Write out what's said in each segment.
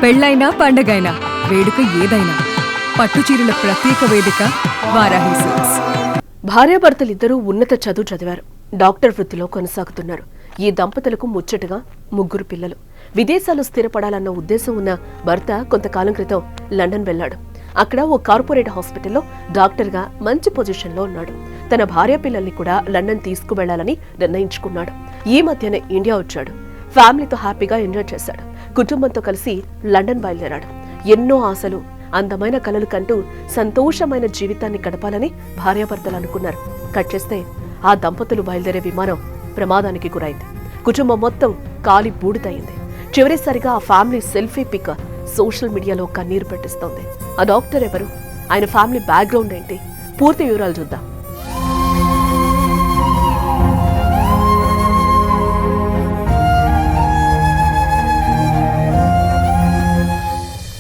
పెళ్ళైనా పండగైనా వేడుక ఏదైనా పట్టుచీరల ప్రత్యేక వేదిక వారాహి సిల్క్స్. భార్యాభర్తలిద్దరూ ఉన్నత చదువు చదివారు, డాక్టర్ వృత్తిలో కొనసాగుతున్నారు. ఈ దంపతులకు ముచ్చటగా 3 పిల్లలు. విదేశాలు స్థిరపడాలన్న ఉద్దేశం ఉన్న భర్త కొంతకాలం క్రితం లండన్ వెళ్లాడు. అక్కడ ఓ కార్పొరేట్ హాస్పిటల్లో డాక్టర్గా మంచి పొజిషన్లో ఉన్నాడు. తన భార్య పిల్లల్ని కూడా లండన్ తీసుకువెళ్లాలని నిర్ణయించుకున్నాడు. ఈ మధ్యనే ఇండియా వచ్చాడు. ఫ్యామిలీతో హ్యాపీగా ఎంజాయ్ చేశాడు. కుటుంబంతో కలిసి లండన్ బయలుదేరాడు. ఎన్నో ఆశలు, అందమైన కలలు కంటూ సంతోషమైన జీవితాన్ని గడపాలని భార్యాభర్తలు అనుకున్నారు. కట్ చేస్తే ఆ దంపతులు బయలుదేరే విమానం ప్రమాదానికి గురైంది. కుటుంబం మొత్తం కాలి బూడిదయింది. చివరిసారిగా ఆ ఫ్యామిలీ సెల్ఫీ పిక్ సోషల్ మీడియాలో కన్నీరు పెట్టిస్తోంది. ఆ డాక్టర్ ఎవరు, ఆయన ఫ్యామిలీ బ్యాక్గ్రౌండ్ ఏంటి, పూర్తి వివరాలు చూద్దాం.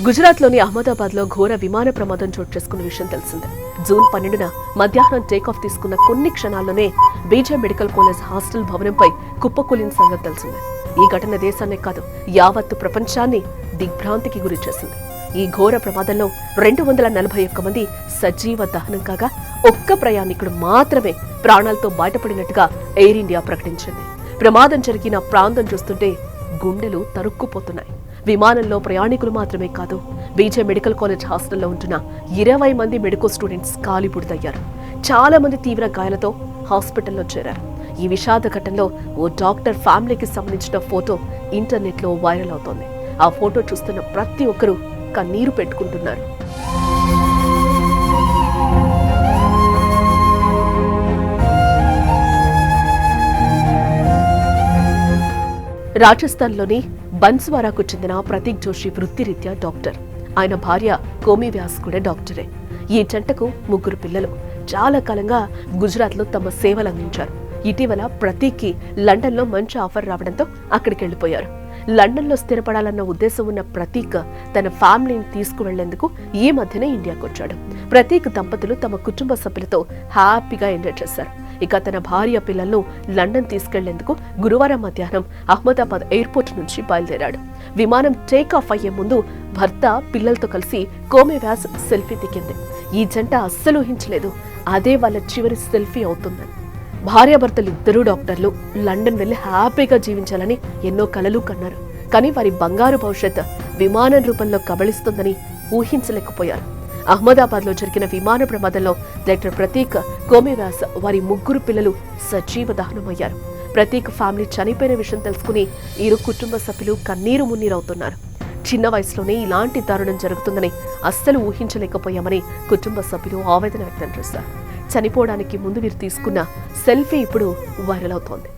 గుజరాత్లోని అహ్మదాబాద్లో ఘోర విమాన ప్రమాదం చోటు చేసుకున్న విషయం తెలిసిందే. జూన్ 12న మధ్యాహ్నం టేకాఫ్ తీసుకున్న కొన్ని క్షణాల్లోనే బీజే మెడికల్ కాలేజ్ హాస్టల్ భవనంపై కుప్పకూలిన సంగతి తెలిసిందే. ఈ ఘటన దేశాన్నే కాదు, యావత్తు ప్రపంచాన్ని దిగ్భ్రాంతికి గురి చేసింది. ఈ ఘోర ప్రమాదంలో 241 మంది సజీవ దహనం కాగా ఒక్క ప్రయాణికుడు మాత్రమే ప్రాణాలతో బయటపడినట్టుగా ఎయిర్ ఇండియా ప్రకటించింది. ప్రమాదం జరిగిన ప్రాంతం చూస్తుంటే గుండెలు తరుక్కుపోతున్నాయి. విమానంలో ప్రయాణికులు మాత్రమే కాదు, బీజే మెడికల్ కాలేజ్ హాస్టల్లో ఉంటున్న 20 మంది మెడికల్ స్టూడెంట్స్ కాలిబూడిదయ్యారు. చాలా మంది తీవ్ర గాయాలతో హాస్పిటల్లో చేరారు. ఈ విషాద ఘటనలో ఓ డాక్టర్ ఫ్యామిలీకి సంబంధించిన ఫోటో ఇంటర్నెట్లో వైరల్ అవుతోంది. ఆ ఫోటో చూస్తున్న ప్రతి ఒక్కరూ కన్నీరు పెట్టుకుంటున్నారు. రాజస్థాన్లోని బన్స్వారాకు చెందిన ప్రతీక్ జోషి వృత్తిరీత్యా డాక్టర్. ఆయన భార్య కోమి వ్యాస్ కూడా డాక్టరే. ఈ జంటకు 3 పిల్లలు. చాలా కాలంగా గుజరాత్లో తమ సేవలు అందించారు. ఇటీవల ప్రతీక్కి లండన్లో మంచి ఆఫర్ రావడంతో అక్కడికి వెళ్లిపోయారు. లండన్లో స్థిరపడాలన్న ఉద్దేశం ఉన్న ప్రతీక్ తన ఫ్యామిలీని తీసుకువెళ్లేందుకు ఈ మధ్యనే ఇండియాకు వచ్చాడు. ప్రతీక్ దంపతులు తమ కుటుంబ సభ్యులతో హ్యాపీగా ఎంజాయ్ చేశారు. ఇక తన భార్య పిల్లలను లండన్ తీసుకెళ్లేందుకు గురువారం మధ్యాహ్నం అహ్మదాబాద్ ఎయిర్పోర్ట్ నుంచి బయలుదేరాడు. విమానం టేకాఫ్ అయ్యే ముందు భర్త పిల్లలతో కలిసి కోమి వ్యాస్ సెల్ఫీ దిగింది. ఈ జంట అస్సలు ఊహించలేదు అదే వాళ్ళ చివరి సెల్ఫీ అవుతుందని. భార్యాభర్తలు ఇద్దరూ డాక్టర్లు. లండన్ వెళ్లి హ్యాపీగా జీవించాలని ఎన్నో కలలు కన్నారు. కానీ వారి బంగారు భవిష్యత్ విమానం రూపంలో కబళిస్తుందని ఊహించలేకపోయారు. అహ్మదాబాద్ లో జరిగిన విమాన ప్రమాదంలో డాక్టర్ ప్రతీక్, కోమి వ్యాస్ వారి 3 పిల్లలు సజీవ దహనమయ్యారు. ప్రతీక్ ఫ్యామిలీ చనిపోయిన విషయం తెలుసుకుని ఇరు కుటుంబ సభ్యులు కన్నీరు మున్నీరవుతున్నారు. చిన్న వయసులోనే ఇలాంటి దారుణం జరుగుతుందని అస్సలు ఊహించలేకపోయామని కుటుంబ సభ్యులు ఆవేదన వ్యక్తం చేశారు. చనిపోవడానికి ముందు వీరు తీసుకున్న సెల్ఫీ ఇప్పుడు వైరల్ అవుతోంది.